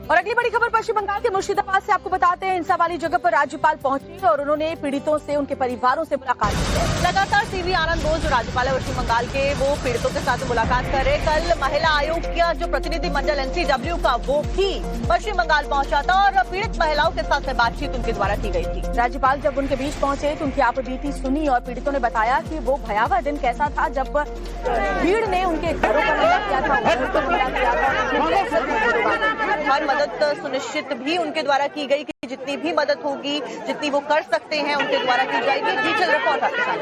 और अगली बड़ी खबर पश्चिम बंगाल के मुर्शिदाबाद से आपको बताते हैं। हिंसा वाली जगह पर राज्यपाल पहुंचे और उन्होंने पीड़ितों से, उनके परिवारों से मुलाकात की। लगातार सीवी आनंद बोस जो राज्यपाल है पश्चिम बंगाल के, वो पीड़ितों के साथ मुलाकात कर रहे। कल महिला आयोग का जो प्रतिनिधि मंडल NCW का, वो भी पश्चिम बंगाल पहुंचा था और पीड़ित महिलाओं के साथ बातचीत उनके द्वारा की गई थी। राज्यपाल जब उनके बीच पहुंचे तो उनकी आपबीती सुनी और पीड़ितों ने बताया कि वो भयावह दिन कैसा था जब भीड़ ने उनके घरों पर हमला किया था, हर मदद सुनिश्चित भी उनके द्वारा की गई कि जितनी भी मदद होगी, जितनी वो कर सकते हैं, उनके द्वारा की जाएगी। डिटेल रिपोर्ट आपके साथ।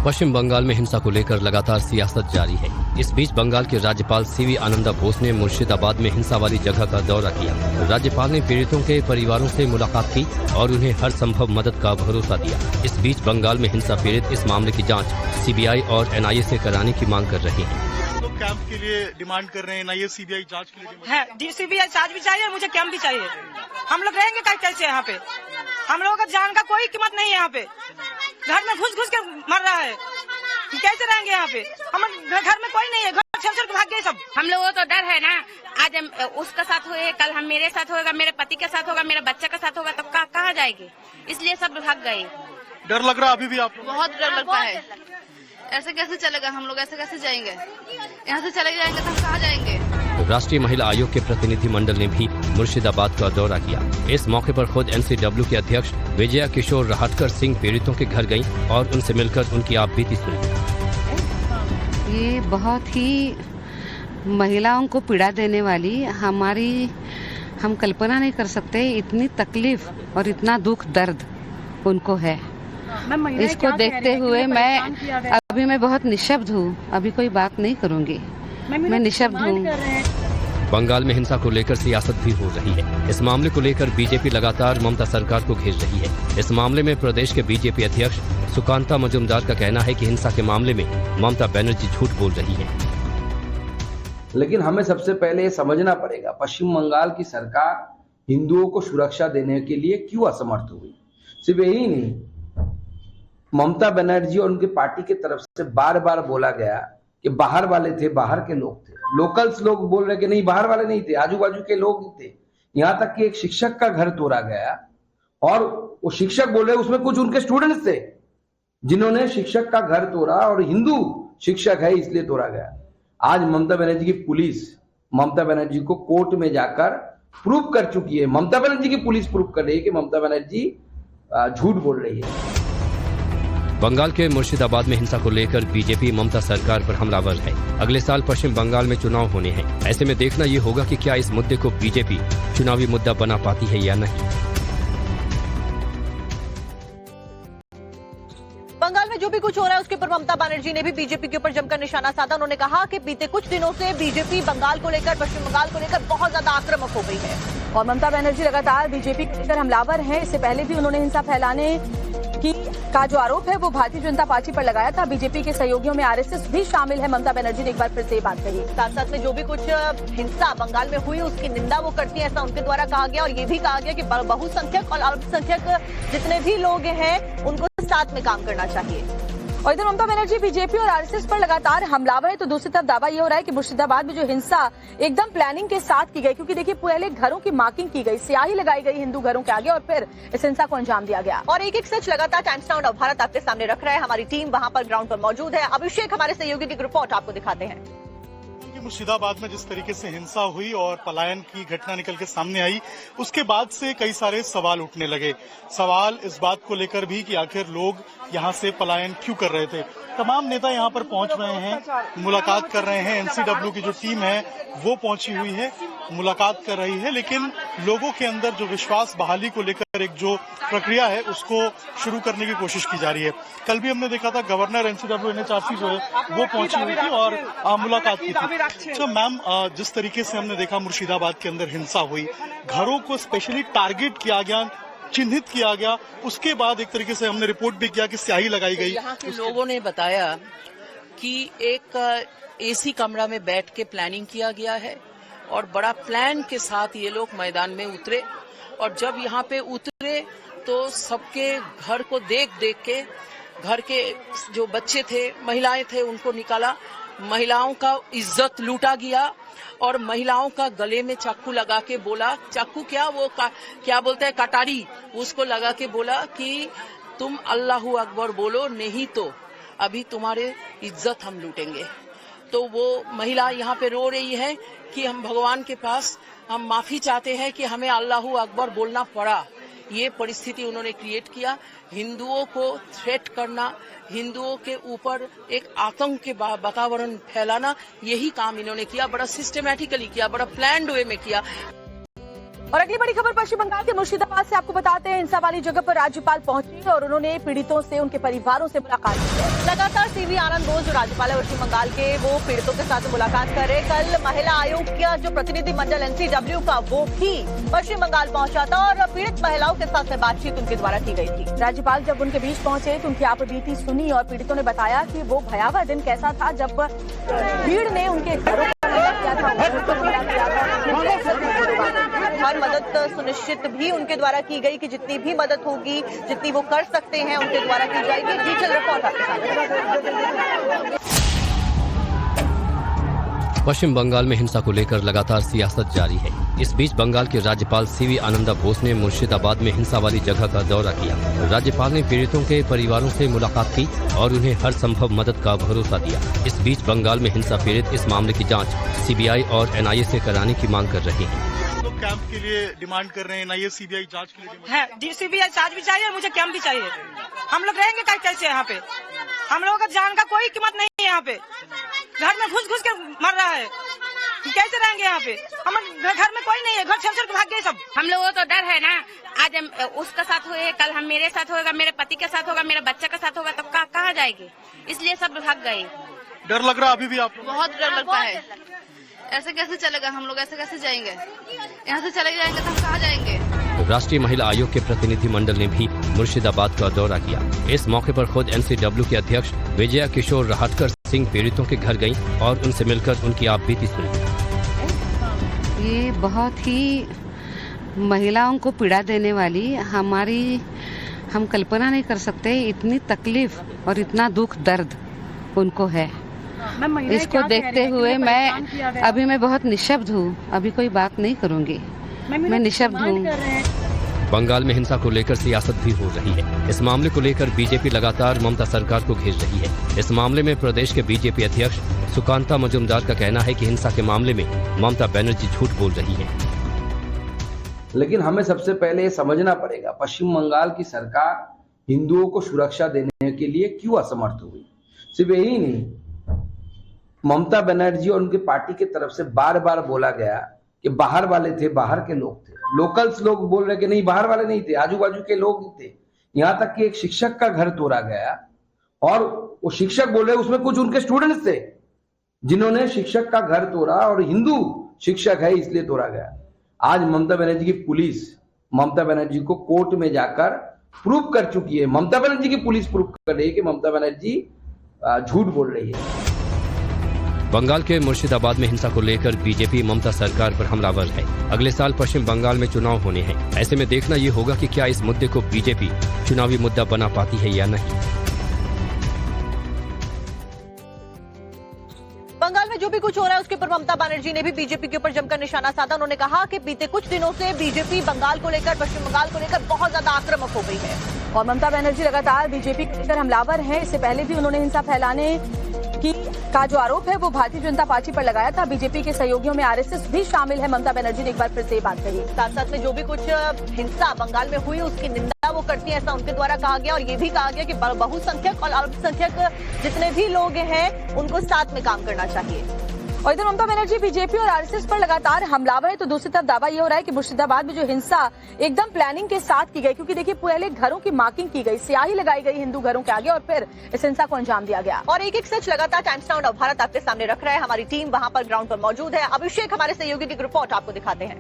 पश्चिम बंगाल में हिंसा को लेकर लगातार सियासत जारी है। इस बीच बंगाल के राज्यपाल सीवी आनंदा बोस ने मुर्शिदाबाद में हिंसा वाली जगह का दौरा किया। राज्यपाल ने पीड़ितों के परिवारों से मुलाकात की और उन्हें हर संभव मदद का भरोसा दिया। इस बीच बंगाल में हिंसा पीड़ित इस मामले की जांच CBI और NIA से कराने की मांग कर रहे हैं। कैंप के लिए डिमांड कर रहे हैं, NIA CBI जांच के लिए है। CBI जांच भी चाहिए, मुझे कैंप भी चाहिए। हम लोग रहेंगे कैसे यहाँ पे? हम लोगों का जान का कोई कीमत नहीं है यहाँ पे। घर में घुस के मर रहा है, कैसे रहेंगे यहाँ पे? हम घर में कोई नहीं है, घर छोड़ के भाग गए सब। हम लोगों को तो डर है ना, आज हम उसका साथ हुए, कल हम मेरे साथ होगा, मेरे पति के साथ होगा, मेरे बच्चे के साथ होगा, तो कहाँ जाएंगे? इसलिए सब भाग गए। डर लग रहा है अभी भी आपको? बहुत डर लगता है। ऐसे कैसे चलेगा? हम लोग ऐसे कैसे जाएंगे? यहाँ से चले जाएंगे तो हम कहाँ जाएंगे? राष्ट्रीय महिला आयोग के प्रतिनिधि मंडल ने भी मुर्शिदाबाद का दौरा किया। इस मौके पर खुद NCW के अध्यक्ष विजया किशोर राहटकर सिंह पीड़ितों के घर गयीं और उनसे मिलकर उनकी आपबीती सुनी। ये बहुत ही महिलाओं को पीड़ा देने वाली, हम कल्पना नहीं कर सकते इतनी तकलीफ और इतना दुख दर्द उनको है। इसको देखते हुए मैं बहुत निशब्द हूँ, अभी कोई बात नहीं करूँगी, मैं निशब्द हूँ। बंगाल में हिंसा को लेकर सियासत भी हो रही है। इस मामले को लेकर बीजेपी लगातार ममता सरकार को घेर रही है। इस मामले में प्रदेश के बीजेपी अध्यक्ष सुकांता मजूमदार का कहना है कि हिंसा के मामले में ममता बनर्जी झूठ बोल रही है। लेकिन हमें सबसे पहले ये समझना पड़ेगा, पश्चिम बंगाल की सरकार हिंदुओं को सुरक्षा देने के लिए क्यों असमर्थ हुई। सिर्फ यही नहीं, ममता बनर्जी और उनकी पार्टी की तरफ से बार बार बोला गया कि बाहर वाले थे, बाहर के लोग थे। लोकल्स लोग बोल रहे कि नहीं, बाहर वाले नहीं थे, आजू बाजू के लोग थे। यहाँ तक कि एक शिक्षक का घर तोड़ा गया और वो शिक्षक बोल रहे उसमें कुछ उनके स्टूडेंट्स थे जिन्होंने शिक्षक का घर तोड़ा और हिंदू शिक्षक है इसलिए तोड़ा गया। आज ममता बनर्जी की पुलिस ममता बनर्जी को कोर्ट में जाकर प्रूव कर चुकी है। ममता बनर्जी की पुलिस प्रूव कर रही है कि ममता बनर्जी झूठ बोल रही है। बंगाल के मुर्शिदाबाद में हिंसा को लेकर बीजेपी ममता सरकार पर हमलावर है। अगले साल पश्चिम बंगाल में चुनाव होने हैं। ऐसे में देखना ये होगा कि क्या इस मुद्दे को बीजेपी चुनावी मुद्दा बना पाती है या नहीं। बंगाल में जो भी कुछ हो रहा है उसके ऊपर ममता बनर्जी ने भी बीजेपी के ऊपर जमकर निशाना साधा। उन्होंने कहा कि बीते कुछ दिनों से बीजेपी बंगाल को लेकर, पश्चिम बंगाल को लेकर बहुत ज्यादा आक्रामक हो गई है और ममता बनर्जी लगातार बीजेपी को लेकर हमलावर हैं। इससे पहले भी उन्होंने हिंसा फैलाने का जो आरोप है वो भारतीय जनता पार्टी पर लगाया था। बीजेपी के सहयोगियों में RSS भी शामिल है। ममता बनर्जी ने एक बार फिर से बात कही। साथ साथ में जो भी कुछ हिंसा बंगाल में हुई उसकी निंदा वो करती है, ऐसा उनके द्वारा कहा गया। और ये भी कहा गया कि बहुसंख्यक और अल्पसंख्यक जितने भी लोग हैं उनको साथ में काम करना चाहिए। और इधर ममता बनर्जी बीजेपी और RSS पर लगातार हमलावर है, तो दूसरी तरफ दावा ये हो रहा है कि मुर्शिदाबाद में जो हिंसा एकदम प्लानिंग के साथ की गई, क्योंकि देखिए पहले घरों की मार्किंग की गई, स्याही लगाई गई हिंदू घरों के आगे और फिर इस हिंसा को अंजाम दिया गया। और एक सच लगातार टाइम्स नाउ भारत आपके सामने रख रहा है। हमारी टीम वहां पर ग्राउंड पर मौजूद है। अभिषेक हमारे सहयोगी की रिपोर्ट आपको दिखाते हैं। मुर्शिदाबाद में जिस तरीके से हिंसा हुई और पलायन की घटना निकल के सामने आई, उसके बाद से कई सारे सवाल उठने लगे। सवाल इस बात को लेकर भी कि आखिर लोग यहाँ से पलायन क्यों कर रहे थे। तमाम नेता यहाँ पर पहुंच रहे हैं, मुलाकात कर रहे हैं। NCW की जो टीम है वो पहुंची हुई है, मुलाकात कर रही है। लेकिन लोगों के अंदर जो विश्वास बहाली को लेकर एक जो प्रक्रिया है उसको शुरू करने की कोशिश की जा रही है। कल भी हमने देखा था गवर्नर NCW NHRC जो है वो पहुंची हुई थी और मुलाकात की थी। तो मैम, जिस तरीके से हमने देखा मुर्शिदाबाद के अंदर हिंसा हुई, घरों को स्पेशली टारगेट किया गया, चिन्हित किया गया, उसके बाद एक तरीके से हमने रिपोर्ट भी किया कि स्याही लगाई गई। यहाँ के लोगों ने बताया कि एक AC कमरा में बैठ के प्लानिंग किया गया है और बड़ा प्लान के साथ ये लोग मैदान में उतरे और जब यहाँ पे उतरे तो सबके घर को देख देख के घर के जो बच्चे थे, महिलाएं थे, उनको निकाला महिलाओं का इज्जत लूटा गया और महिलाओं का गले में चाकू लगा के बोला, चाकू क्या वो क्या बोलते हैं, कटारी, उसको लगा के बोला कि तुम अल्लाहू अकबर बोलो, नहीं तो अभी तुम्हारे इज्जत हम लूटेंगे। तो वो महिला यहाँ पे रो रही है कि हम भगवान के पास हम माफी चाहते हैं कि हमें अल्लाहू अकबर बोलना पड़ा। ये परिस्थिति उन्होंने क्रिएट किया। हिंदुओं को थ्रेट करना, हिंदुओं के ऊपर एक आतंक के वातावरण फैलाना, यही काम इन्होंने किया। बड़ा सिस्टमैटिकली किया, बड़ा प्लान्ड वे में किया। और अगली बड़ी खबर पश्चिम बंगाल के मुर्शिदाबाद से आपको बताते हैं। हिंसा वाली जगह पर राज्यपाल पहुंची और उन्होंने पीड़ितों से, उनके परिवारों से मुलाकात की है। लगातार सीवी आनंद बोस जो राज्यपाल है पश्चिम बंगाल के, वो पीड़ितों के साथ मुलाकात कर रहे। कल महिला आयोग का जो प्रतिनिधि मंडल NCW का, वो भी पश्चिम बंगाल पहुंचा था और पीड़ित महिलाओं के साथ में बातचीत उनके द्वारा की गई थी। राज्यपाल जब उनके बीच पहुंचे तो उनकी आपबीती सुनी और पीड़ितों ने बताया कि वो भयावह दिन कैसा था जब भीड़ ने उनके घरों पर हमला किया था। हर मदद सुनिश्चित भी उनके द्वारा की गई कि जितनी भी मदद होगी, जितनी वो कर सकते हैं, उनके द्वारा की जाएगी। डिटेल रिपोर्ट आपके साथ। पश्चिम बंगाल में हिंसा को लेकर लगातार सियासत जारी है। इस बीच बंगाल के राज्यपाल सीवी आनंदा बोस ने मुर्शिदाबाद में हिंसा वाली जगह का दौरा किया। राज्यपाल ने पीड़ितों के परिवारों से मुलाकात की और उन्हें हर संभव मदद का भरोसा दिया। इस बीच बंगाल में हिंसा पीड़ित इस मामले की जांच CBI और NIA से कराने की मांग कर रहे हैं। कैंप के लिए डिमांड कर रहे हैं, NIA CBI जांच के लिए है। CBI जांच भी चाहिए, मुझे कैंप भी चाहिए। हम लोग रहेंगे कैसे यहाँ पे? हम लोगों का जान का कोई कीमत नहीं है यहाँ पे। घर में घुस के मर रहा है, कैसे रहेंगे यहाँ पे? हम घर में कोई नहीं है, घर छोड़ के भाग गए सब। हम लोगों को तो डर है ना, आज उसका साथ हुए, कल हम मेरे साथ होगा, मेरे पति के साथ होगा, मेरे बच्चे के साथ होगा, तो कहाँ जाएंगे? इसलिए सब भाग गए। डर लग रहा अभी भी आपको? बहुत डर लगता है। ऐसे कैसे चलेगा? हम लोग ऐसे कैसे जाएंगे? यहाँ से चले जाएंगे तो हम कहाँ जाएंगे? राष्ट्रीय महिला आयोग के प्रतिनिधि मंडल ने भी मुर्शिदाबाद का दौरा किया। इस मौके पर खुद NCW के अध्यक्ष विजया किशोर राहटकर सिंह पीड़ितों के घर गयीं और उनसे मिलकर उनकी आपबीती सुनी। ये बहुत ही महिलाओं को पीड़ा देने वाली, हम कल्पना नहीं कर सकते इतनी तकलीफ और इतना दुख दर्द उनको है। इसको देखते हुए मैं बहुत निशब्द हूँ, अभी कोई बात नहीं करूँगी, मैं निशब्द हूँ। बंगाल में हिंसा को लेकर सियासत भी हो रही है। इस मामले को लेकर बीजेपी लगातार ममता सरकार को घेर रही है। इस मामले में प्रदेश के बीजेपी अध्यक्ष सुकांता मजूमदार का कहना है कि हिंसा के मामले में ममता बनर्जी झूठ बोल रही है। लेकिन हमें सबसे पहले ये समझना पड़ेगा, पश्चिम बंगाल की सरकार हिंदुओं को सुरक्षा देने के लिए क्यों असमर्थ हुई। सिर्फ यही नहीं, ममता बनर्जी और उनकी पार्टी की तरफ से बार बार बोला गया कि बाहर वाले थे, बाहर के लोग थे। लोकल्स लोग बोल रहे कि नहीं, बाहर वाले नहीं थे, आजू बाजू के लोग थे। यहाँ तक कि एक शिक्षक का घर तोड़ा गया और वो शिक्षक बोल रहे उसमें कुछ उनके स्टूडेंट्स थे जिन्होंने शिक्षक का घर तोड़ा और हिंदू शिक्षक है इसलिए तोड़ा गया। आज ममता बनर्जी की पुलिस ममता बनर्जी को कोर्ट में जाकर प्रूव कर चुकी है। ममता बनर्जी की पुलिस प्रूव कर रही है कि ममता बनर्जी झूठ बोल रही है। बंगाल के मुर्शिदाबाद में हिंसा को लेकर बीजेपी ममता सरकार पर हमलावर है। अगले साल पश्चिम बंगाल में चुनाव होने हैं। ऐसे में देखना ये होगा कि क्या इस मुद्दे को बीजेपी चुनावी मुद्दा बना पाती है या नहीं। बंगाल में जो भी कुछ हो रहा है उसके ऊपर ममता बनर्जी ने भी बीजेपी के ऊपर जमकर निशाना साधा। उन्होंने कहा कि बीते कुछ दिनों से बीजेपी बंगाल को लेकर, पश्चिम बंगाल को लेकर बहुत ज्यादा आक्रामक हो गई है और ममता बनर्जी लगातार बीजेपी को लेकर हमलावर हैं। इससे पहले भी उन्होंने हिंसा फैलाने का जो आरोप है वो भारतीय जनता पार्टी पर लगाया था। बीजेपी के सहयोगियों में RSS भी शामिल है। ममता बनर्जी ने एक बार फिर से बात कही। साथ साथ में जो भी कुछ हिंसा बंगाल में हुई उसकी निंदा वो करती है, ऐसा उनके द्वारा कहा गया। और ये भी कहा गया कि बहुसंख्यक और अल्पसंख्यक जितने भी लोग हैं उनको साथ में काम करना चाहिए। और इधर ममता बनर्जी बीजेपी और RSS पर लगातार हमलावर है, तो दूसरी तरफ दावा ये हो रहा है कि मुर्शिदाबाद में जो हिंसा एकदम प्लानिंग के साथ की गई, क्योंकि देखिए पहले घरों की मार्किंग की गई, स्याही लगाई गई हिंदू घरों के आगे और फिर इस हिंसा को अंजाम दिया गया। और एक सच लगातार टाइम्स नाउ भारत आपके सामने रख रहा है। हमारी टीम वहां पर ग्राउंड पर मौजूद है। अभिषेक हमारे सहयोगी की रिपोर्ट आपको दिखाते हैं।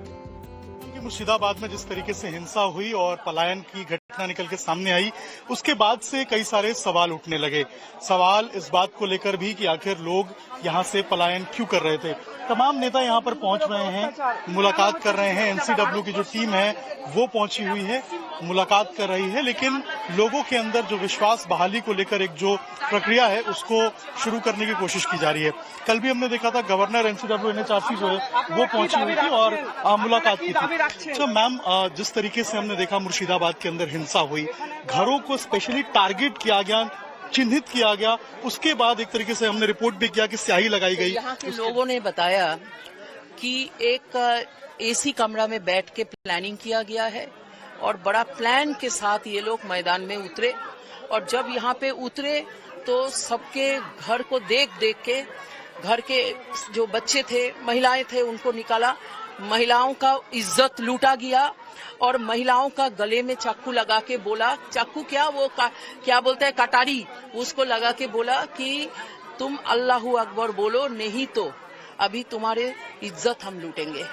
कि मुर्शिदाबाद में जिस तरीके से हिंसा हुई और पलायन की घटना निकल के सामने आई, उसके बाद से कई सारे सवाल उठने लगे। सवाल इस बात को लेकर भी कि आखिर लोग यहाँ से पलायन क्यों कर रहे थे। तमाम नेता यहाँ पर पहुंच रहे हैं, मुलाकात कर रहे हैं। एनसीडब्ल्यू की जो टीम है वो पहुंची हुई है, मुलाकात कर रही है, लेकिन लोगों के अंदर जो विश्वास बहाली को लेकर एक जो प्रक्रिया है उसको शुरू करने की कोशिश की जा रही है। कल भी हमने देखा था गवर्नर एनसीडब्ल्यू एनएचआरसी जो है वो पहुंची हुई थी और मुलाकात की थी। अच्छा मैम, जिस तरीके से हमने देखा मुर्शिदाबाद के अंदर हिंसा हुई, घरों को स्पेशली टारगेट किया गया, चिन्हित किया गया, उसके बाद एक तरीके से हमने रिपोर्ट भी किया कि स्याही लगाई गई। यहाँ के लोगों ने बताया कि एक एसी कमरा में बैठ के प्लानिंग किया गया है और बड़ा प्लान के साथ ये लोग मैदान में उतरे और जब यहाँ पे उतरे तो सबके घर को देख देख के घर के जो बच्चे थे, महिलाएं थे, उनको निकाला। महिलाओं का इज्जत लूटा गया और महिलाओं का गले में चाकू लगा के बोला, चाकू क्या वो क्या बोलते हैं, कटारी, उसको लगा के बोला कि तुम अल्लाहू अकबर बोलो, नहीं तो अभी तुम्हारे इज्जत हम लूटेंगे।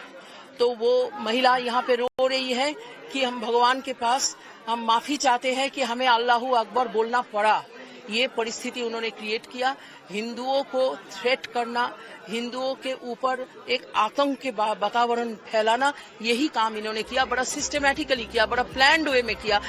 तो वो महिला यहाँ पे रो रही है कि हम भगवान के पास हम माफी चाहते हैं कि हमें अल्लाहू अकबर बोलना पड़ा। ये परिस्थिति उन्होंने क्रिएट किया। हिंदुओं को थ्रेट करना, हिंदुओं के ऊपर एक आतंक के वातावरण फैलाना, यही काम इन्होंने किया। बड़ा सिस्टमैटिकली किया, बड़ा प्लान्ड वे में किया।